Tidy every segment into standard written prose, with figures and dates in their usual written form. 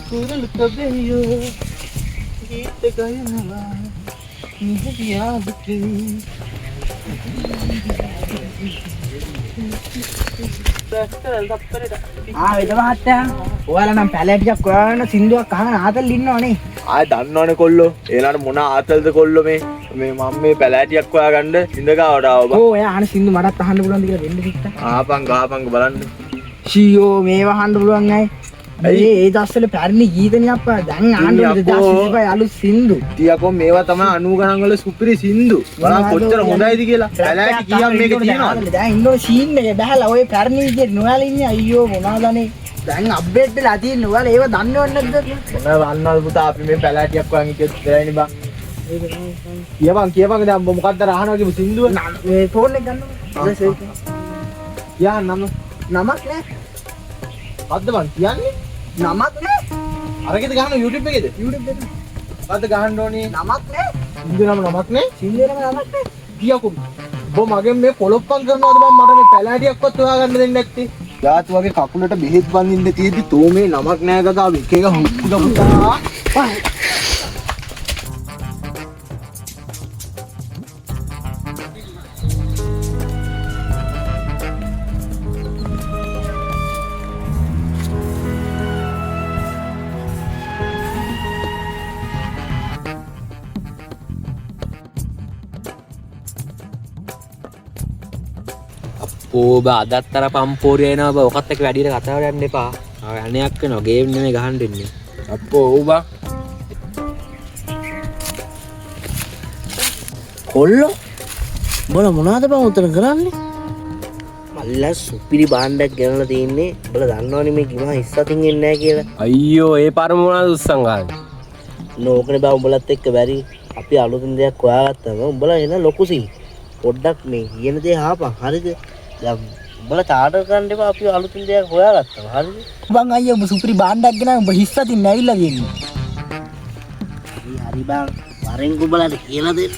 කුරුළු කබෙයෝ ගීත ගයනවා නිහදියා දුකේ වෙද මහත්තයා ඔයාලා නම් පැලැටියක් හොයාගෙන සින්දුවක් අහගෙන ආතල් ඉන්නවනේ. ආය දන්නවනේ කොල්ලෝ. ඒලාට මොන ආතල්ද කොල්ලෝ මේ මම මේ පැලැටියක් හොයාගන්න ඉඳගාවට ආවා බං. ඕ එයා අහන සින්දු මටත් අහන්න පුළුවන්ද කියලා දෙන්න කිව්වා. ආපන් ගහපන් බලන්න. ෂීයෝ මේව අහන්න පුළුවන් නෑ. ඒ දස්සල පැරණි ගීතනේ අප්පා දැන් ආන්න 2025 අලුත් සින්දු. තියකෝ මේවා තමයි 90 ගණන් වල සුපිරි සින්දු. බලන්න කොච්චර හොඳයිද කියලා. පැලැටි කීයක් මේකේ තියෙනවද? දැන් ඉන්නෝ සීන් එකේ බහලා ඔය පැරණි විදිහට නොයාලා ඉන්නේ අයියෝ මොනවදනේ. දැන් අප්ඩේට් වෙලා තියෙන්නේ. ඔයාලා ඒව දන්නවද නැද්ද? මොනවද දන්නවද පුතා අපි මේ පැලැටියක් හොයන් ඉච්ච දෙලානේ බං. කියපන් දැන් මොකක්ද අහනවා කියමු සින්දුව. මේ ෆෝන් එක ගන්නවා. යා නමක් නමක් නෑ. අද්ද බං කියන්නේ? නමක් නෑ. අරගෙද ගහන YouTube එකේද? YouTube එකේ. අද්ද ගහන්න ඕනේ. නමක් නෑ. සින්දු නමක් නෑ. සින්දුවේම නමක් නෑ. කියකෝ. බෝ මගෙන් මේ පොලොප්පම් කරනවද මම මට මේ පැලැටියක්වත් හොයාගන්න දෙන්නේ නැත්තේ. යාත් වගේ කකුලට බෙහෙත් බඳින්න තියෙද්දි තෝ මේ නමක් නෑ ගගා එක එක හුක්කුද පුතා. ඕබ අදත්තර පම්පෝරිය එනවා බා ඔකත් එක්ක වැඩියට කතා කරන්න එපා. අනයක් වෙනවා ගේම් නෙමෙයි ගහන්න දෙන්නේ. අප්පෝ ඕ බා. කොල්ලෝ බල මොනවද බං උතන කරන්නේ? මල්ලා සුපිරි බාණ්ඩයක් ගෙනලා තින්නේ. බල දන්නවනේ මේ ගිමා ඉස්සතින් එන්නේ නැහැ කියලා. අයියෝ ඒ පරම මොනවද උස්සන් ගන්න. නෝකනේ බා උඹලත් එක්ක බැරි. අපි අලුතින් දෙයක් හොයාගත්තම උඹලා එන ලොකු සී. පොඩ්ඩක් මේ කියන දේ ආපන් හරිද? දැන් උඹලා චාටර් කරන්න එපා අපි අලුතින් දෙයක් හොයාගත්තා. හරිද? බං අයියා උඹ සුපිරි බාණ්ඩයක් ගෙනා උඹ හිස්සතින් නැවිලා තියෙන්නේ. හරි බං වරෙන් උඹලාට කියලා දෙන්න.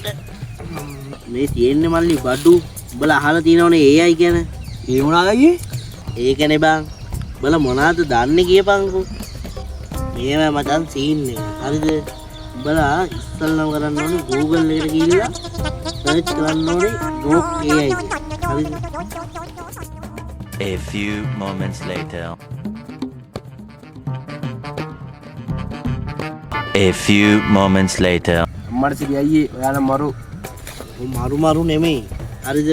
මේ තියෙන්නේ මල්ලි බඩු. උඹලා අහලා තියෙනවනේ AI ගැන. ඒ මොනවාද අයියේ? ඒකනේ බං. උඹලා මොනවද දන්නේ කියපන්කෝ. මේවා මචං සීන් එක. හරිද? උඹලා ඉස්සල්ලාම කරන්න ඕනේ Google එකට ගිහිල්ලා සර්ච් කරන්න ඕනේ Grok AI කියලා. හරිද? A few moments later. A few moments later. අම්මට සිරි අයියේ ඔයාලා මරු. මරු නෙමෙයි. හරිද?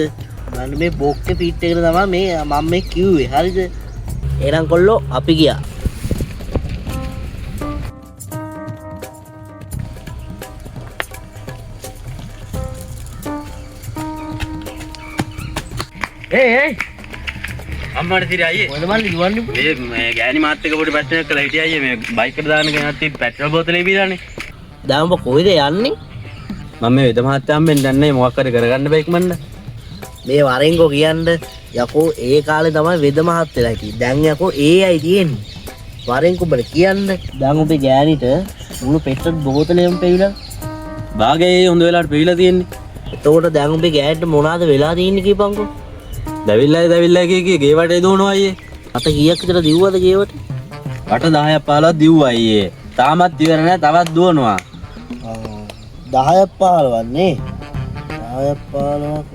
බලන්න මේ බොක්කේ පීට් එකට තමයි මේ මම මේ කිව්වේ. හරිද? එහෙනම් කොල්ලෝ අපි ගියා. ඒ අම්මට සිරි අයියේ මොකද මල්ලි දුවන්නේ? මේ ගෑණි මාත් එක්ක පොඩි ප්‍රශ්නයක් කළා හිටියා අයියේ මේ බයික් එකට දාන්න ගෙනත් තිබ්බ පෙට්‍රල් බෝතලේ බීලානේ. දැන් ඔබ කොහෙද යන්නේ? මම මේ වෙද මහත්තයාම් වෙන්න දන්නේ මොකක් හරි කරගන්න බෑ ඉක්මනට. මේ වරෙන්කෝ කියන්න යකෝ ඒ කාලේ තමයි වෙද මහත්තයලා හිටියේ. දැන් යකෝ AI තියෙන්නේ. වරෙන්කෝ බල කියන්න. දැන් ඔබේ ගෑණිට මුළු පෙට්‍රල් බෝතලෙම පෙවිලා. භාගේ හොඳ වෙලාවට පෙවිලා තියෙන්නේ. එතකොට දැන් ඔබේ ගෑණිට මොනවද වෙලා තියෙන්නේ කියපන්කෝ. දැවිල්ලා කිය ගේවට එදෝනවා අයියේ. අත කීයක් විතර දිව්වද ගේවට? වට 10ක් 15ක් දිව්වා අයියේ. තාමත් ඉවර නැහැ තවත් දුවනවා. 10ක් 15ක් නේ. 10ක් 15ක්.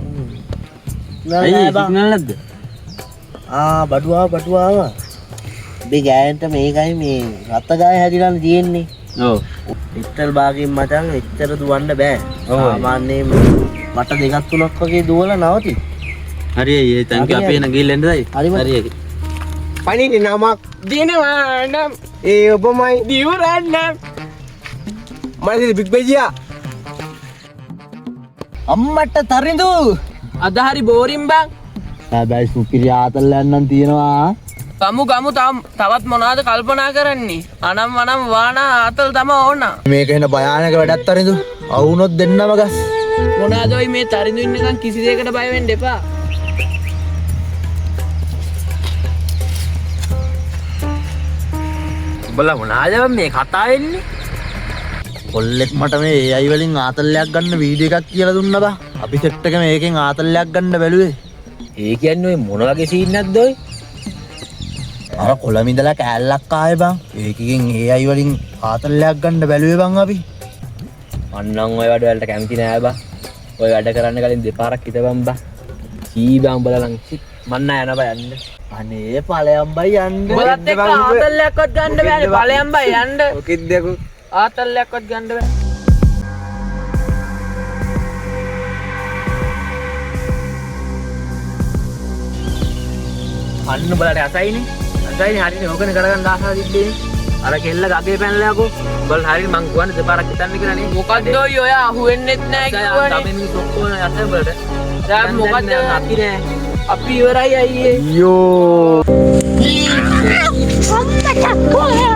අයියේ සිග්නල් නැද්ද? බඩු ආවා. මේ ගෑනට මේකයි මේ රත්ත ගාය හැදිලානේ තියෙන්නේ. ඔව්. පිටල් භාගයෙන් මචං එච්චර දුවන්න බෑ. සාමාන්‍යයෙන් වට දෙකක් තුනක් වගේ දුවලා නවති. හරි අයියේ තැන්ක අපි එන ගිහින් එන්නද අයියේ? හරි හරි. පණින්නේ නමක් දිනවා නම් ඒ ඔබමයි දිවුරන්න. මල්ලි බිග් බේජියා. අම්මට තරිඳු අද හරි බෝරින් බං. හැබැයි සුපිරි ආතල් යන්නම් තියෙනවා. ගමු තවත් මොනවද කල්පනා කරන්නේ? අනම් වානා ආතල් තම ඕන. මේක එන භයානක වැඩක් තරිඳු. අවුනොත් දෙන්නම ගස්. මොනවාද ඔයි මේ තරිඳු ඉන්නකන් කිසි දෙයකට බය වෙන්න එපා. උඹලා මොනවාද මේ කතා වෙන්නේ? කොල්ලෙක් මට මේ AI වලින් ආතල්ලයක් ගන්න වීඩියෝ එකක් කියලා දුන්නා බා. අපි සෙට් එක මේකෙන් ආතල්ලයක් ගන්න බැලුවේ. ඒ කියන්නේ ඔය මොන වගේ සීන් නැද්ද ඔය? අර කොළමින්දලා කෑල්ලක් ආයේ බං. ඒකකින් AI වලින් ආතල්ලයක් ගන්න බැලුවේ බං අපි. අන්නම් ඔය වැඩ වලට කැමති නෑ බා. ඔය වැඩ කරන්න කලින් දෙපාරක් හිතපන් බා. සීබා උඹලා නම් මන්න යනවා බා යන්න. අනේ ඵලයන් බයි යන්න. උඹලත් එක්ක ආතල්ලයක්වත් ගන්න බෑනේ. ඵලයන් බයි යන්න. ඔකෙත් දෙකෝ ආතල්ලයක්වත් ගන්න බෑ. අන්න උඹලට අසයිනේ. අසයිනේ හරිනේ ඕකනේ කරගන්න ආසාව තිබ්බේ. අර කෙල්ල ගගේ පැනලා යකෝ. උඹලා හරිනේ මං කියවන්නේ දෙපාරක් හිතන්න කියලා නේ. මොකද්ද ඔය අහුවෙන්නෙත් නෑ කිව්වනේ. තමයි මිනිස් ඔක්කොම අස උඹලට. දැන් මොකද්ද අපි නෑ. අපි ඉවරයි අයියේ. යෝ 엄마 자꾸 해.